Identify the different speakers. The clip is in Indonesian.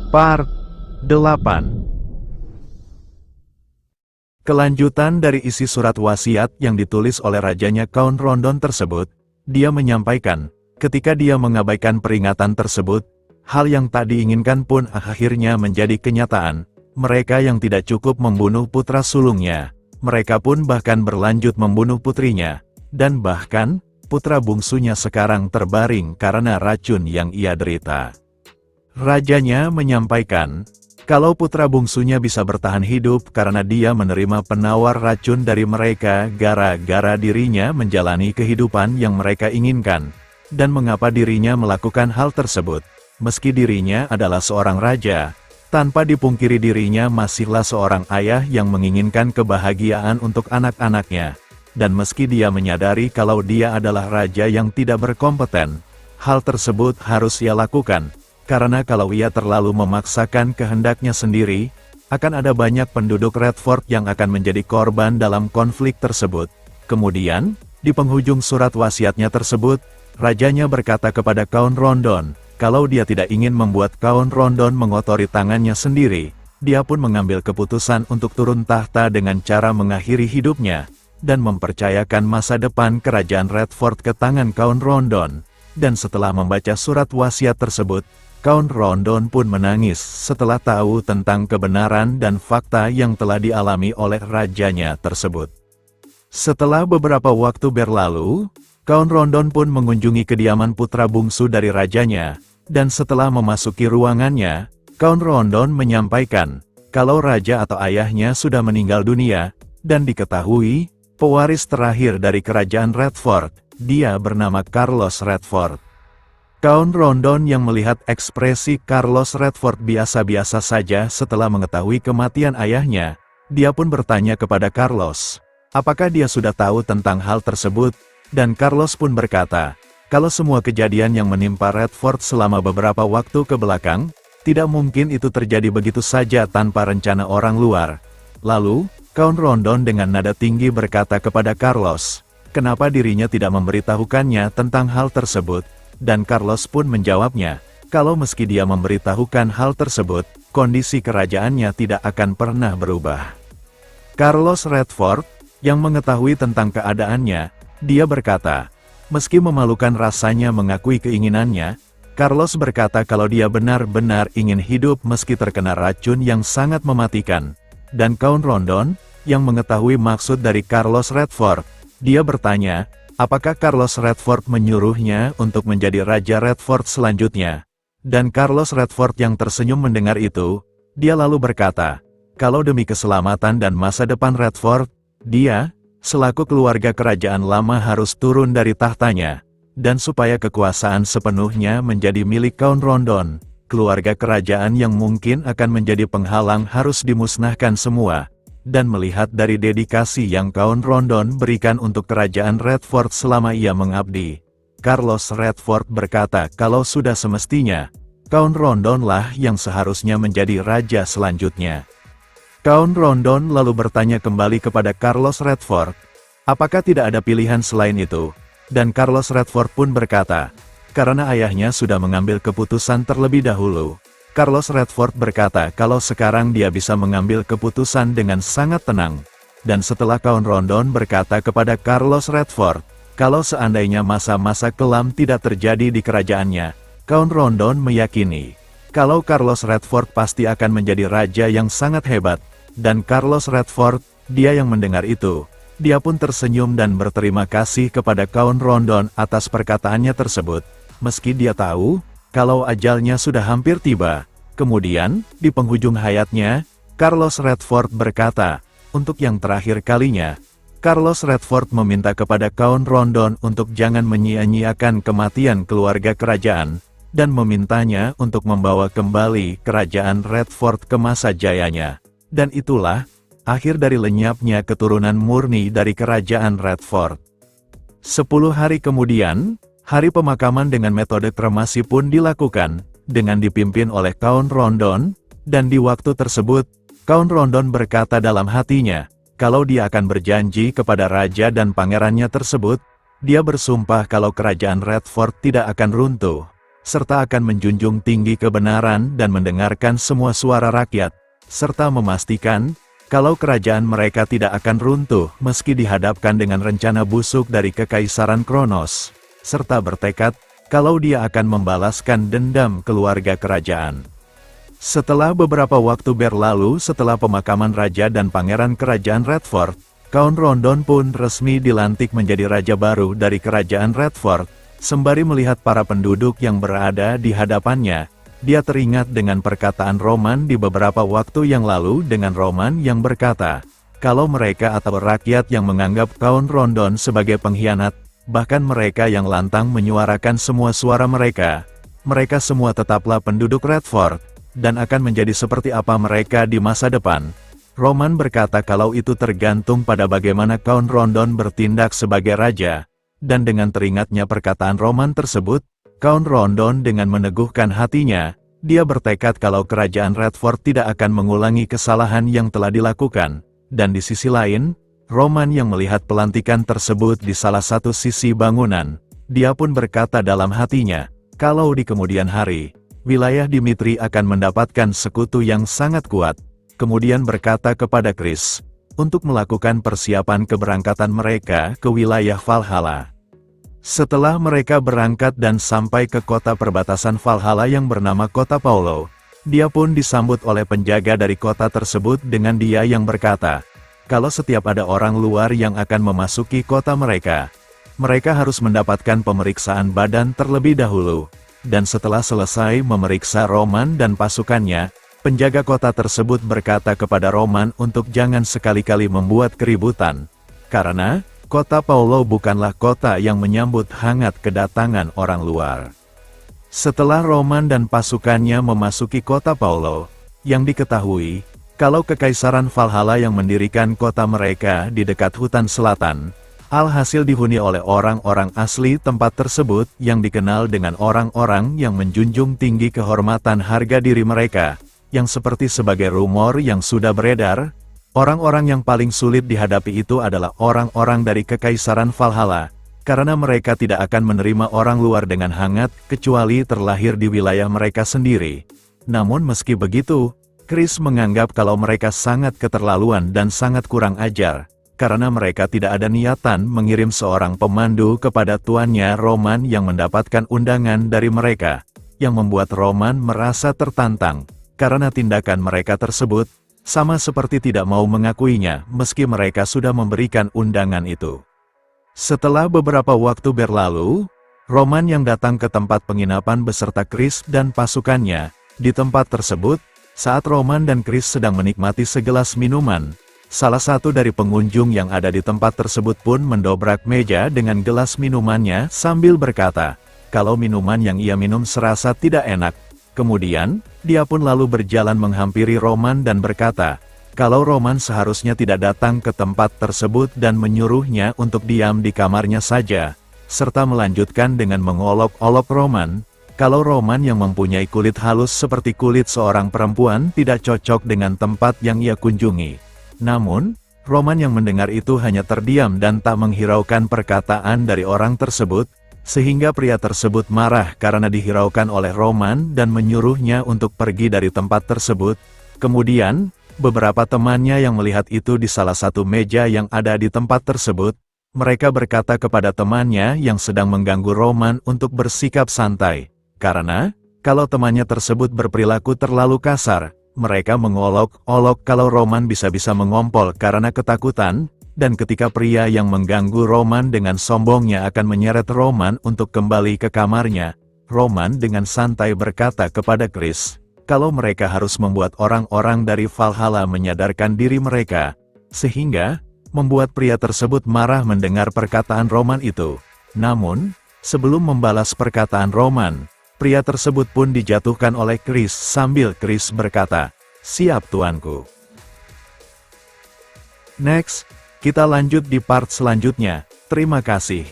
Speaker 1: Part 8. Kelanjutan dari isi surat wasiat yang ditulis oleh rajanya Count Rondon tersebut, dia menyampaikan, ketika dia mengabaikan peringatan tersebut, hal yang tak diinginkan pun akhirnya menjadi kenyataan. Mereka yang tidak cukup membunuh putra sulungnya, mereka pun bahkan berlanjut membunuh putrinya, dan bahkan, putra bungsunya sekarang terbaring karena racun yang ia derita. Rajanya menyampaikan, kalau putra bungsunya bisa bertahan hidup karena dia menerima penawar racun dari mereka gara-gara dirinya menjalani kehidupan yang mereka inginkan, dan mengapa dirinya melakukan hal tersebut, meski dirinya adalah seorang raja, tanpa dipungkiri dirinya masihlah seorang ayah yang menginginkan kebahagiaan untuk anak-anaknya, dan meski dia menyadari kalau dia adalah raja yang tidak berkompeten, hal tersebut harus ia lakukan. Karena kalau ia terlalu memaksakan kehendaknya sendiri, akan ada banyak penduduk Redford yang akan menjadi korban dalam konflik tersebut. Kemudian, di penghujung surat wasiatnya tersebut, rajanya berkata kepada Count Rondon, kalau dia tidak ingin membuat Count Rondon mengotori tangannya sendiri, dia pun mengambil keputusan untuk turun tahta dengan cara mengakhiri hidupnya, dan mempercayakan masa depan kerajaan Redford ke tangan Count Rondon. Dan setelah membaca surat wasiat tersebut, Count Rondon pun menangis setelah tahu tentang kebenaran dan fakta yang telah dialami oleh rajanya tersebut. Setelah beberapa waktu berlalu, Count Rondon pun mengunjungi kediaman putra bungsu dari rajanya, dan setelah memasuki ruangannya, Count Rondon menyampaikan, kalau raja atau ayahnya sudah meninggal dunia, dan diketahui, pewaris terakhir dari kerajaan Redford, dia bernama Carlos Redford. Count Rondon yang melihat ekspresi Carlos Redford biasa-biasa saja setelah mengetahui kematian ayahnya, dia pun bertanya kepada Carlos, apakah dia sudah tahu tentang hal tersebut, dan Carlos pun berkata, kalau semua kejadian yang menimpa Redford selama beberapa waktu ke belakang, tidak mungkin itu terjadi begitu saja tanpa rencana orang luar. Lalu, Count Rondon dengan nada tinggi berkata kepada Carlos, kenapa dirinya tidak memberitahukannya tentang hal tersebut? Dan Carlos pun menjawabnya, kalau meski dia memberitahukan hal tersebut, kondisi kerajaannya tidak akan pernah berubah. Carlos Redford, yang mengetahui tentang keadaannya, dia berkata, meski memalukan rasanya mengakui keinginannya, Carlos berkata kalau dia benar-benar ingin hidup meski terkena racun yang sangat mematikan. Dan Count Rondon, yang mengetahui maksud dari Carlos Redford, dia bertanya, apakah Carlos Redford menyuruhnya untuk menjadi Raja Redford selanjutnya? Dan Carlos Redford yang tersenyum mendengar itu, dia lalu berkata, kalau demi keselamatan dan masa depan Redford, dia, selaku keluarga kerajaan lama harus turun dari tahtanya, dan supaya kekuasaan sepenuhnya menjadi milik Count Rondon, keluarga kerajaan yang mungkin akan menjadi penghalang harus dimusnahkan semua. Dan melihat dari dedikasi yang Count Rondon berikan untuk kerajaan Redford selama ia mengabdi, Carlos Redford berkata kalau sudah semestinya, Count Rondon lah yang seharusnya menjadi raja selanjutnya. Count Rondon lalu bertanya kembali kepada Carlos Redford, apakah tidak ada pilihan selain itu? Dan Carlos Redford pun berkata, karena ayahnya sudah mengambil keputusan terlebih dahulu. Carlos Redford berkata kalau sekarang dia bisa mengambil keputusan dengan sangat tenang. Dan setelah Count Rondon berkata kepada Carlos Redford, kalau seandainya masa-masa kelam tidak terjadi di kerajaannya, Count Rondon meyakini, kalau Carlos Redford pasti akan menjadi raja yang sangat hebat. Dan Carlos Redford, dia yang mendengar itu, dia pun tersenyum dan berterima kasih kepada Count Rondon atas perkataannya tersebut, meski dia tahu, kalau ajalnya sudah hampir tiba. Kemudian, di penghujung hayatnya, Carlos Redford berkata, untuk yang terakhir kalinya, Carlos Redford meminta kepada Count Rondon untuk jangan menyia-nyiakan kematian keluarga kerajaan, dan memintanya untuk membawa kembali kerajaan Redford ke masa jayanya. Dan itulah, akhir dari lenyapnya keturunan murni dari kerajaan Redford. 10 hari kemudian, hari pemakaman dengan metode kremasi pun dilakukan, dengan dipimpin oleh Count Rondon, dan di waktu tersebut, Count Rondon berkata dalam hatinya, kalau dia akan berjanji kepada raja dan pangerannya tersebut, dia bersumpah kalau kerajaan Redford tidak akan runtuh, serta akan menjunjung tinggi kebenaran dan mendengarkan semua suara rakyat, serta memastikan kalau kerajaan mereka tidak akan runtuh meski dihadapkan dengan rencana busuk dari Kekaisaran Kronos, serta bertekad kalau dia akan membalaskan dendam keluarga kerajaan. Setelah beberapa waktu berlalu setelah pemakaman Raja dan Pangeran Kerajaan Redford, Count Rondon pun resmi dilantik menjadi Raja baru dari Kerajaan Redford. Sembari melihat para penduduk yang berada di hadapannya, dia teringat dengan perkataan Roman di beberapa waktu yang lalu dengan Roman yang berkata, kalau mereka atau rakyat yang menganggap Count Rondon sebagai pengkhianat, bahkan mereka yang lantang menyuarakan semua suara mereka semua tetaplah penduduk Redford, dan akan menjadi seperti apa mereka di masa depan. Roman berkata kalau itu tergantung pada bagaimana Count Rondon bertindak sebagai raja, dan dengan teringatnya perkataan Roman tersebut, Count Rondon dengan meneguhkan hatinya, dia bertekad kalau kerajaan Redford tidak akan mengulangi kesalahan yang telah dilakukan, dan di sisi lain, Roman yang melihat pelantikan tersebut di salah satu sisi bangunan, dia pun berkata dalam hatinya, kalau di kemudian hari, wilayah Dimitri akan mendapatkan sekutu yang sangat kuat, kemudian berkata kepada Chris, untuk melakukan persiapan keberangkatan mereka ke wilayah Valhalla. Setelah mereka berangkat dan sampai ke kota perbatasan Valhalla yang bernama Kota Paulo, dia pun disambut oleh penjaga dari kota tersebut dengan dia yang berkata, kalau setiap ada orang luar yang akan memasuki kota mereka harus mendapatkan pemeriksaan badan terlebih dahulu, dan setelah selesai memeriksa Roman dan pasukannya, penjaga kota tersebut berkata kepada Roman untuk jangan sekali-kali membuat keributan, karena Kota Paulo bukanlah kota yang menyambut hangat kedatangan orang luar. Setelah Roman dan pasukannya memasuki Kota Paulo, yang diketahui, kalau Kekaisaran Valhalla yang mendirikan kota mereka di dekat hutan selatan, alhasil dihuni oleh orang-orang asli tempat tersebut yang dikenal dengan orang-orang yang menjunjung tinggi kehormatan harga diri mereka, yang seperti sebagai rumor yang sudah beredar, orang-orang yang paling sulit dihadapi itu adalah orang-orang dari Kekaisaran Valhalla, karena mereka tidak akan menerima orang luar dengan hangat kecuali terlahir di wilayah mereka sendiri. Namun meski begitu, Chris menganggap kalau mereka sangat keterlaluan dan sangat kurang ajar, karena mereka tidak ada niatan mengirim seorang pemandu kepada tuannya Roman yang mendapatkan undangan dari mereka, yang membuat Roman merasa tertantang, karena tindakan mereka tersebut, sama seperti tidak mau mengakuinya meski mereka sudah memberikan undangan itu. Setelah beberapa waktu berlalu, Roman yang datang ke tempat penginapan beserta Chris dan pasukannya, di tempat tersebut, saat Roman dan Chris sedang menikmati segelas minuman, salah satu dari pengunjung yang ada di tempat tersebut pun mendobrak meja dengan gelas minumannya sambil berkata, kalau minuman yang ia minum serasa tidak enak. Kemudian, dia pun lalu berjalan menghampiri Roman dan berkata, kalau Roman seharusnya tidak datang ke tempat tersebut dan menyuruhnya untuk diam di kamarnya saja, serta melanjutkan dengan mengolok-olok Roman, kalau Roman yang mempunyai kulit halus seperti kulit seorang perempuan tidak cocok dengan tempat yang ia kunjungi. Namun, Roman yang mendengar itu hanya terdiam dan tak menghiraukan perkataan dari orang tersebut, sehingga pria tersebut marah karena dihiraukan oleh Roman dan menyuruhnya untuk pergi dari tempat tersebut. Kemudian, beberapa temannya yang melihat itu di salah satu meja yang ada di tempat tersebut, mereka berkata kepada temannya yang sedang mengganggu Roman untuk bersikap santai. Karena, kalau temannya tersebut berperilaku terlalu kasar, mereka mengolok-olok kalau Roman bisa-bisa mengompol karena ketakutan, dan ketika pria yang mengganggu Roman dengan sombongnya akan menyeret Roman untuk kembali ke kamarnya, Roman dengan santai berkata kepada Chris, kalau mereka harus membuat orang-orang dari Valhalla menyadarkan diri mereka, sehingga, membuat pria tersebut marah mendengar perkataan Roman itu. Namun, sebelum membalas perkataan Roman, pria tersebut pun dijatuhkan oleh Chris sambil Chris berkata, siap tuanku. Next, kita lanjut di part selanjutnya. Terima kasih.